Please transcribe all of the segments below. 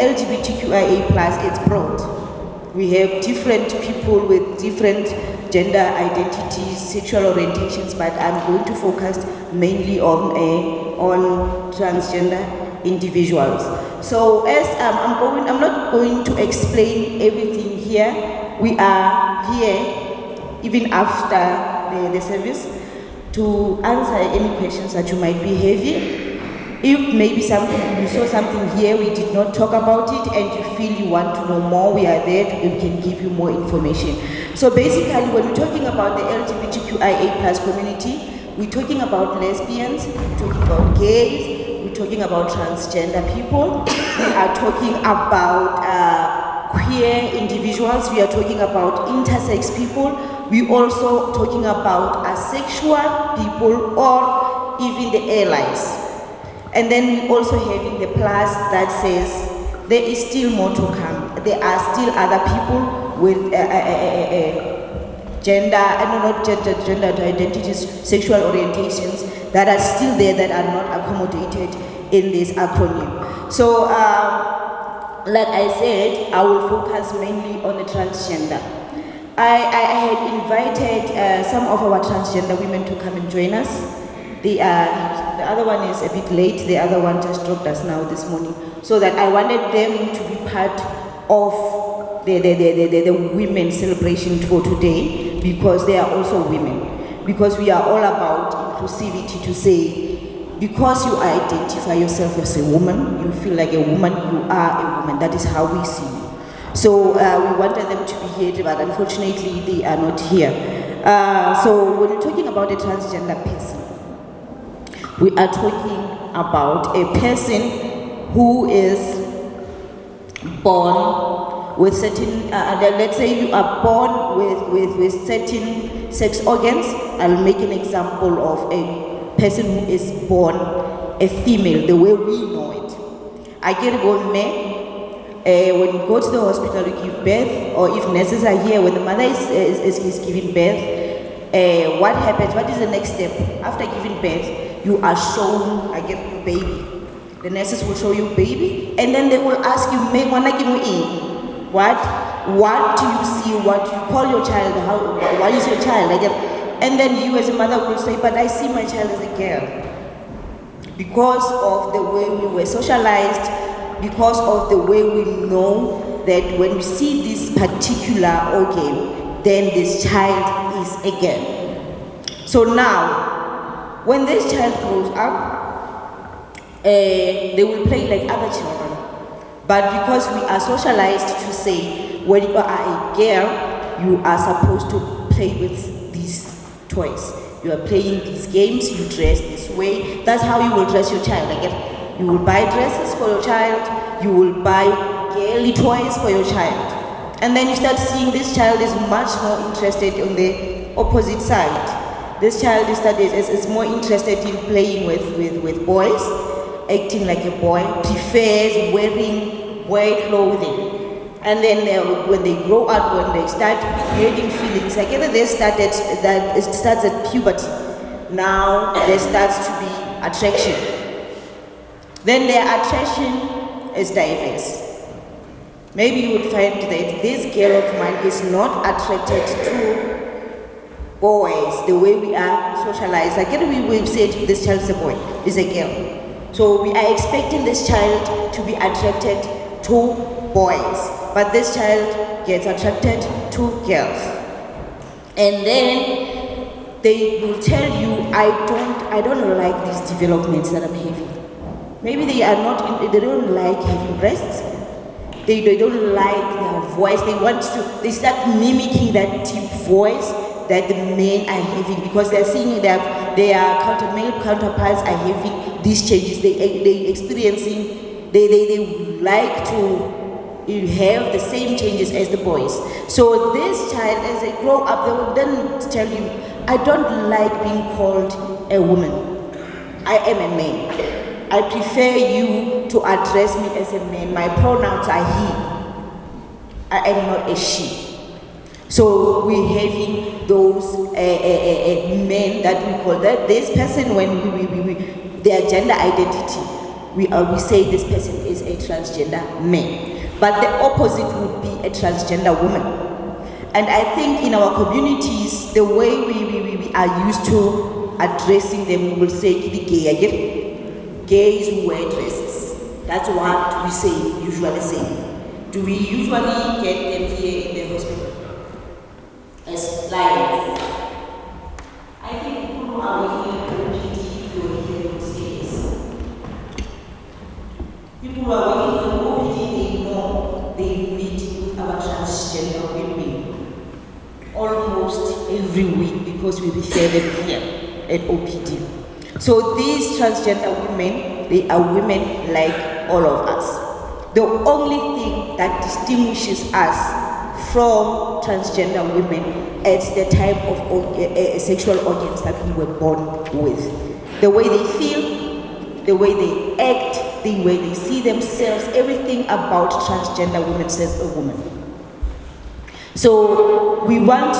LGBTQIA+, it's broad. We have different people with different gender identities, sexual orientations, but I'm going to focus mainly on transgender individuals. So as I'm not going to explain everything here. We are here even after the service to answer any questions that you might be having. If maybe you saw something here, we did not talk about it, and you feel you want to know more, we are there, we can give you more information. So basically, when we're talking about the LGBTQIA+ community, we're talking about lesbians, we're talking about gays, we're talking about transgender people, we are talking about queer individuals, we are talking about intersex people, we're also talking about asexual people or even the allies. And then we also having the plus that says there is still more to come. There are still other people with gender identities, sexual orientations that are still there that are not accommodated in this acronym. So, like I said, I will focus mainly on the transgender. I had invited some of our transgender women to come and join us. The other one is a bit late, the other one just dropped us now this morning. So that I wanted them to be part of the women's celebration for today, because they are also women. Because we are all about inclusivity, to say, because you identify yourself as a woman, you feel like a woman, you are a woman. That is how we see you. So we wanted them to be here, but unfortunately they are not here. So when we're talking about a transgender person, we are talking about a person who is born with certain, let's say you are born with certain sex organs. I'll make an example of a person who is born a female, the way we know it. I get born male. When you go to the hospital, you give birth, or if nurses are here, when the mother is giving birth, what happens? What is the next step? After giving birth, you are shown, I get your baby. The nurses will show you baby, and then they will ask you, what do you see? What do you call your child? What is your child? And then you as a mother will say, but I see my child as a girl. Because of the way we were socialized, because of the way we know that when we see this particular organ, then this child is a girl. So now, when this child grows up, they will play like other children. But because we are socialized to say, when you are a girl, you are supposed to play with these toys. You are playing these games, you dress this way. That's how you will dress your child. You will buy dresses for your child, you will buy girly toys for your child. And then you start seeing this child is much more interested on the opposite side. This child is more interested in playing with boys, acting like a boy, prefers wearing boy clothing. And then when they grow up, when they start having feelings, it starts at puberty. Now there starts to be attraction. Then their attraction is diverse. Maybe you would find that this girl of mine is not attracted to boys the way we are socialized. We've said this child is a boy, is a girl. So we are expecting this child to be attracted to boys, but this child gets attracted to girls. And then they will tell you, I don't like these developments that I'm having. Maybe they don't like having breasts. They don't like their voice. They start mimicking that deep voice that the men are having, because they're seeing that their male counterparts are having these changes. They like to have the same changes as the boys. So this child, as they grow up, they will then tell you, I don't like being called a woman. I am a man. I prefer you to address me as a man. My pronouns are he. I am not a she. So we're having those men that we call that. This person, when their gender identity we say this person is a transgender man. But the opposite would be a transgender woman. And I think in our communities, the way we are used to addressing them, we will say, gay again. Gays who wear dresses. That's what we usually say. Do we usually get them here in the hospital as clients? I think people who are working in the community will say this. People who are working in the OPD, they know they meet with our transgender women almost every week because we refer them here at OPD. So these transgender women, they are women like all of us. The only thing that distinguishes us from transgender women is the type of sexual organs that we were born with. The way they feel, the way they act, the way they see themselves, everything about transgender women says a woman. So we want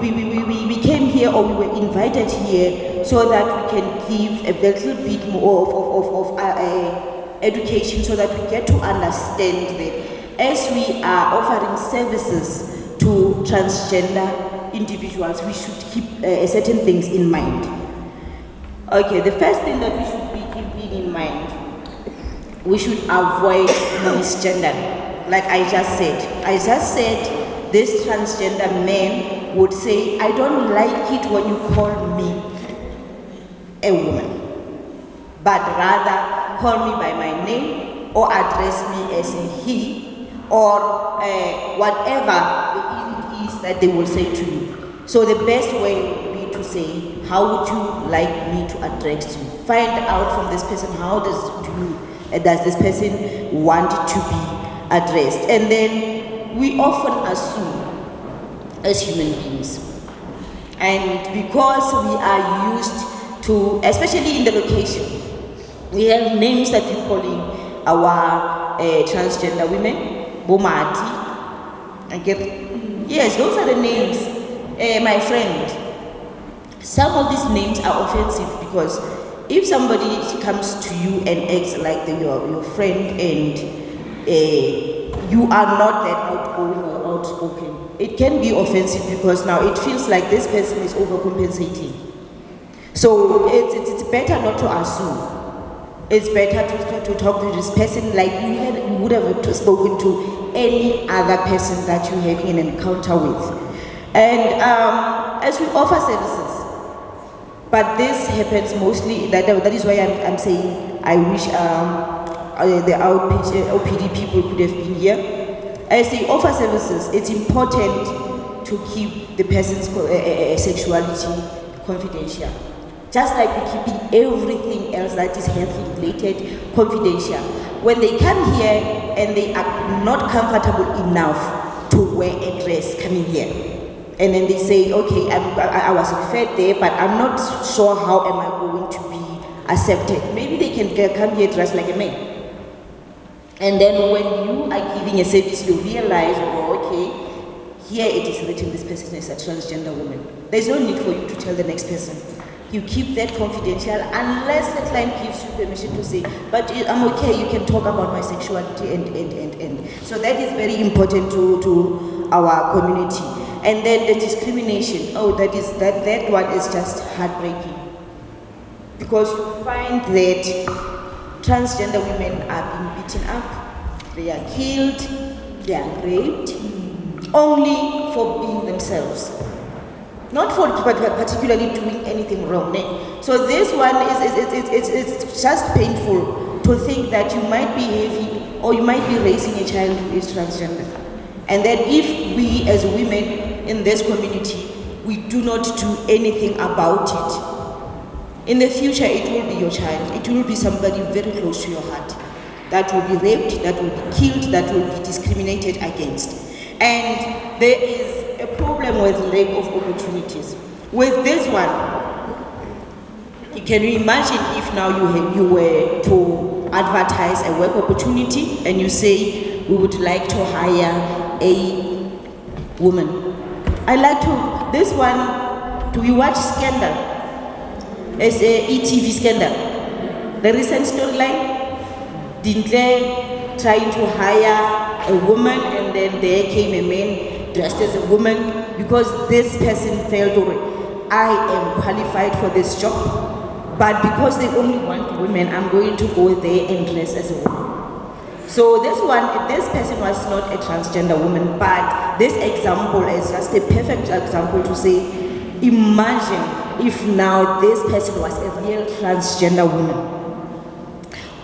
we came here, or we were invited here so that we can give a little bit more of education, so that we get to understand that as we are offering services to transgender individuals, we should keep certain things in mind. Okay, the first thing that we should be keeping in mind, we should avoid misgender. Like I just said, this transgender man would say, I don't like it when you call me a woman, but rather call me by my name or address me as a he, or whatever it is that they will say to you. So the best way would be to say, how would you like me to address you? Find out from this person, how does this person want to be addressed? And then we often assume as human beings. And because we are used to, especially in the location, we have names that we call in our transgender women, Bomati. Yes, those are the names. My friend, some of these names are offensive because if somebody comes to you and acts like your friend and you are not that outgoing or outspoken, it can be offensive because now it feels like this person is overcompensating. So it's better not to assume. It's better to talk to this person like you would have spoken to any other person that you're having an encounter with. And as we offer services, but this happens mostly, that is why I'm saying I wish the OPD people could have been here. As they offer services, it's important to keep the person's sexuality confidential. Just like we're keeping everything else that is health related confidential. When they come here and they are not comfortable enough to wear a dress coming here, and then they say, okay, I was referred there, but I'm not sure how am I going to be accepted. Maybe they can come here dressed like a man. And then when you are giving a service, you realize, oh, okay, here it is written this person is a transgender woman. There's no need for you to tell the next person. You keep that confidential unless the client gives you permission to say, but I'm okay, you can talk about my sexuality and. So that is very important to our community. And then the discrimination, that one is just heartbreaking. Because you find that transgender women are being beaten up, they are killed, they are raped, only for being themselves. Not for particularly doing anything wrong. So this one it's just painful to think that you might be having, or you might be raising a child who is transgender. And that if we as women in this community, we do not do anything about it, in the future it will be your child, it will be somebody very close to your heart that will be raped, that will be killed, that will be discriminated against. And there is a problem with lack of opportunities. With this one, can you imagine if now you were to advertise a work opportunity and you say, we would like to hire a woman. This one, do you watch Scandal? It's a ETV Scandal. The recent storyline, Dintle trying to hire a woman, and then there came a man dressed as a woman, because this person felt, I am qualified for this job, but because they only want women, I'm going to go there and dress as a woman. So this person was not a transgender woman, but this example is just a perfect example to say, imagine if now this person was a real transgender woman,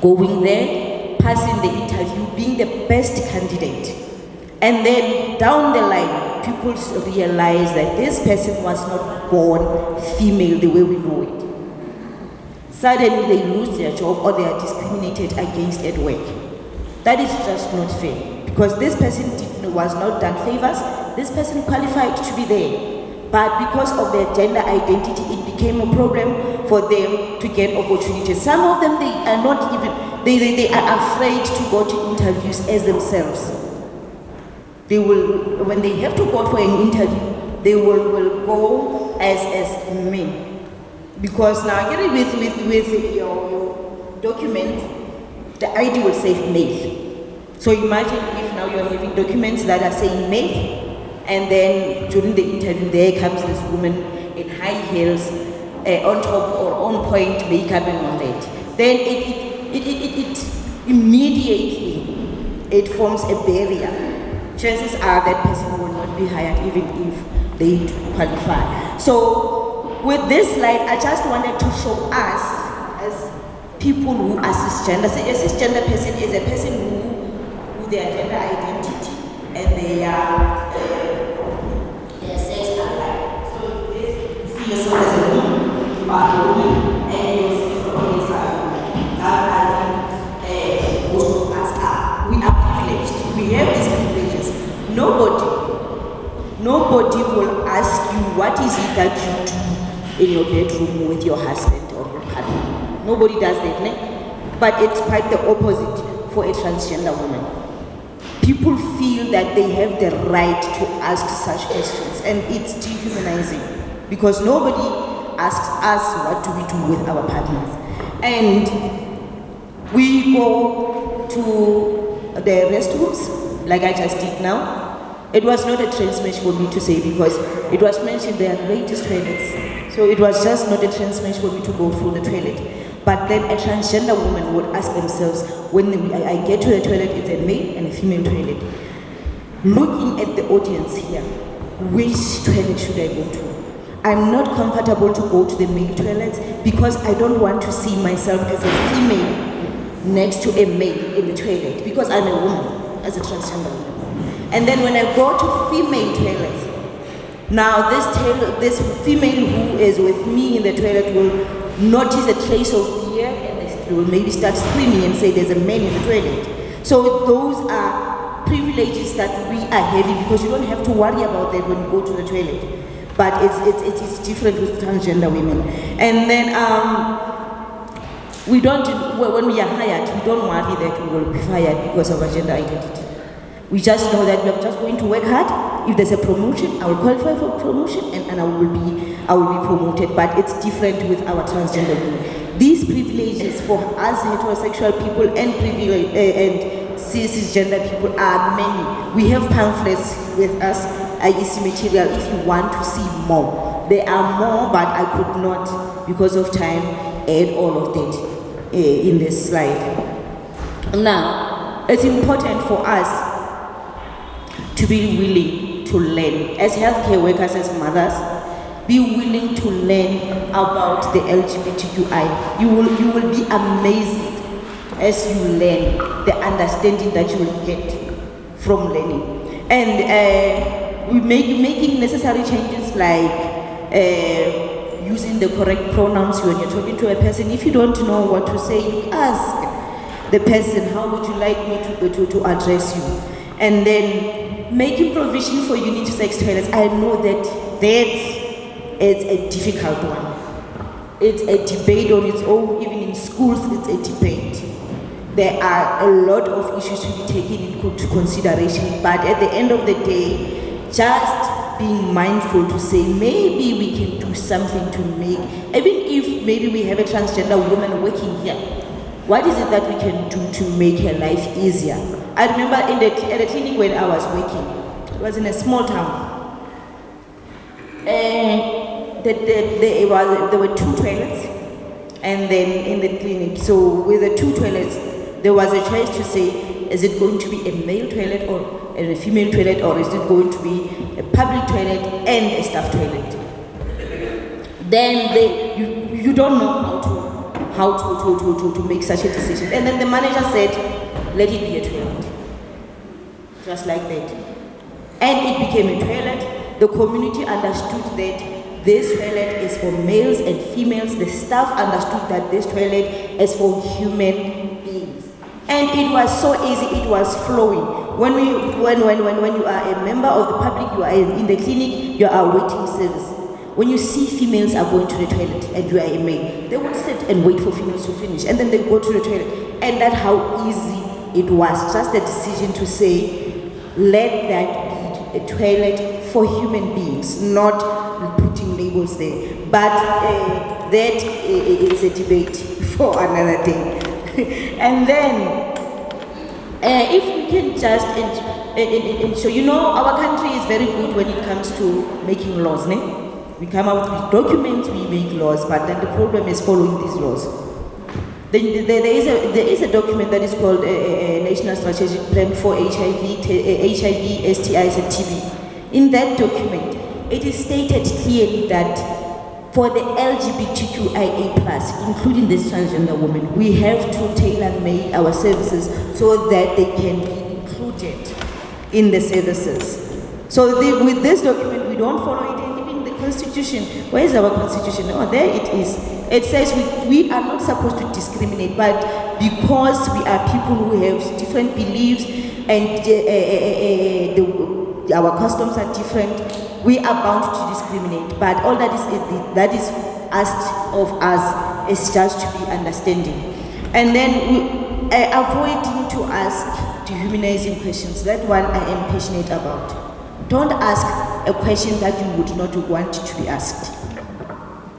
going there, passing the interview, being the best candidate, and then down the line, people realize that this person was not born female the way we know it. Suddenly they lose their job, or they are discriminated against at work. That is just not fair, because this person was not done favors. This person qualified to be there, but because of their gender identity, it became a problem for them to get opportunities. Some of them, they are not even, they are afraid to go to interviews as themselves. They will, when they have to go for an interview, they will go as men, because now with your document, the ID will say male. So imagine if now you're having documents that are saying male, and then during the interview there comes this woman in high heels, on top or on point makeup and all that. Then it immediately, it forms a barrier. Chances are that person will not be hired even if they qualify. So with this slide, I just wanted to show us as people who are cisgender. So a cisgender person is a person who their gender identity and their sex alike. So this, see yourself as a woman, you are a woman, and you see yourself as a woman. Most of us are. We are privileged. We have these privileges. Nobody will ask you what is it that you do in your bedroom with your husband or your partner. Nobody does that, né? But it's quite the opposite for a transgender woman. People feel that they have the right to ask such questions, and it's dehumanizing, because nobody asks us what do we do with our partners. And we go to the restrooms, like I just did now. It was not a transmission for me to say, because it was mentioned there are ladies' toilets. So it was just not a transmission for me to go through the toilet. But then a transgender woman would ask themselves, when I get to the toilet, it's a male and a female toilet. Looking at the audience here, which toilet should I go to? I'm not comfortable to go to the male toilets, because I don't want to see myself as a female next to a male in the toilet, because I'm a woman, as a transgender woman. And then when I go to female toilets, now this female who is with me in the toilet will notice a trace of beer, and they will maybe start screaming and say there's a man in the toilet. So those are privileges that we are having, because you don't have to worry about that when you go to the toilet. But it's different with transgender women. And then we don't, when we are hired, we don't worry that we will be fired because of our gender identity. We just know that we are just going to work hard. If there's a promotion, I will qualify for promotion, and I will be promoted. But it's different with our transgender women. These privileges for us heterosexual people and cisgender people are many. We have pamphlets with us, IEC material, if you want to see more. There are more, but I could not, because of time, add all of that in this slide. Now, it's important for us to be willing to learn. As healthcare workers, as mothers, be willing to learn about the LGBTQI. You will be amazed as you learn, the understanding that you will get from learning. And we making necessary changes, like using the correct pronouns when you're talking to a person. If you don't know what to say, you ask the person, how would you like me to address you? And then making provision for unisex toilets. I know that it's a difficult one. It's a debate on its own. Even in schools, it's a debate. There are a lot of issues to be taken into consideration, but at the end of the day, just being mindful to say, maybe we can do something to make, even if maybe we have a transgender woman working here, What is it that we can do to make her life easier? I remember at the clinic when I was working, it was in a small town. And there were 2 toilets, and then in the clinic, so with the 2 toilets, there was a choice to say, is it going to be a male toilet or a female toilet, or is it going to be a public toilet and a staff toilet? Then you don't know how to make such a decision. And then the manager said, let it be a toilet. Just like that. And it became a toilet. The community understood that this toilet is for males and females. The staff understood that this toilet is for human beings. And it was so easy, it was flowing. When you are a member of the public, you are in the clinic, you are waiting service. When you see females are going to the toilet and you are a male, they would sit and wait for females to finish, and then they go to the toilet. And that's how easy it was. Just a decision to say, let that be a toilet for human beings, not putting labels there. But that is a debate for another day. And then, if we can just ensure, you know, our country is very good when it comes to making laws, ne? We come out with documents, we make laws, but then the problem is following these laws. There is a document that is called a National Strategic Plan for HIV, STIs and TB. In that document, it is stated clearly that for the LGBTQIA+, including this transgender women, we have to tailor-make our services so that they can be included in the services. So with this document, we don't follow it in the Constitution. Where is our Constitution? Oh, there it is. It says we are not supposed to discriminate, but because we are people who have different beliefs and our customs are different, we are bound to discriminate. But all that is asked of us is just to be understanding. And then avoiding to ask dehumanizing questions. That one I am passionate about. Don't ask a question that you would not want to be asked.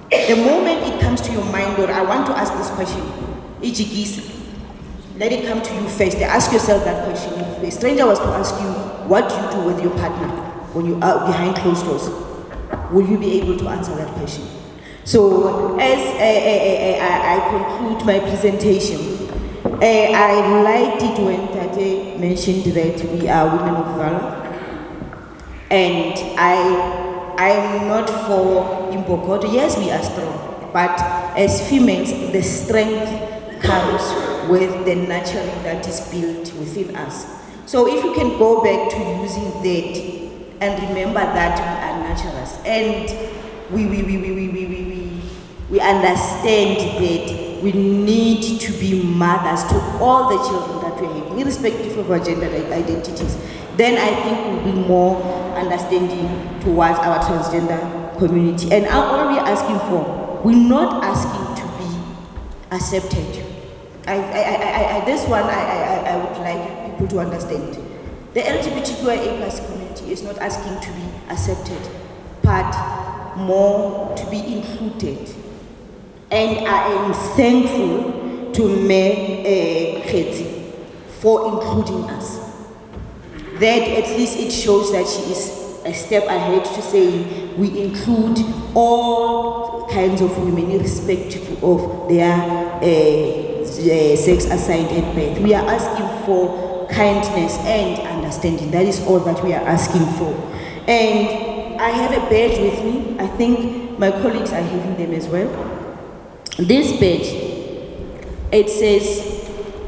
The moment it comes to your mind, or I want to ask this question, let it come to you first. Ask yourself that question. If a stranger was to ask you, what do you do with your partner when you are behind closed doors? Will you be able to answer that question? So, as I conclude my presentation, I liked it when Tate mentioned that we are women of valor. And I'm not for Imbokodo. Yes, we are strong, but as females, the strength comes with the nurturing that is built within us. So if you can go back to using that and remember that we are naturals, and we understand that we need to be mothers to all the children that we have, irrespective of our gender identities, then I think we'll be more understanding towards our transgender community. And all we're asking for, we're not asking to be accepted. This one I would like people to understand. The LGBTQIA+ community is not asking to be accepted, but more to be included. And I am thankful to Me Khetsi for including us. That at least it shows that she is a step ahead to say we include all kinds of women irrespective of their sex assigned at birth. We are asking for kindness and understanding. That is all that we are asking for. And I have a badge with me. I think my colleagues are having them as well. This badge, it says,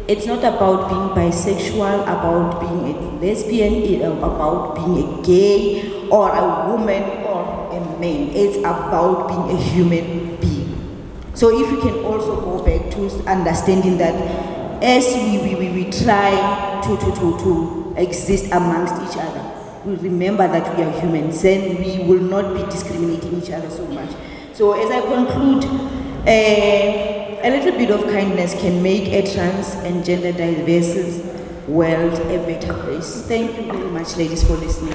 it's not about being bisexual, about being a lesbian, about being a gay, or a woman, or a man. It's about being a human being. So if you can also go back to understanding that as we try to exist amongst each other, we remember that we are humans, and we will not be discriminating each other so much. So as I conclude, a little bit of kindness can make a trans and gender diverse world a better place. Thank you very much, ladies, for listening.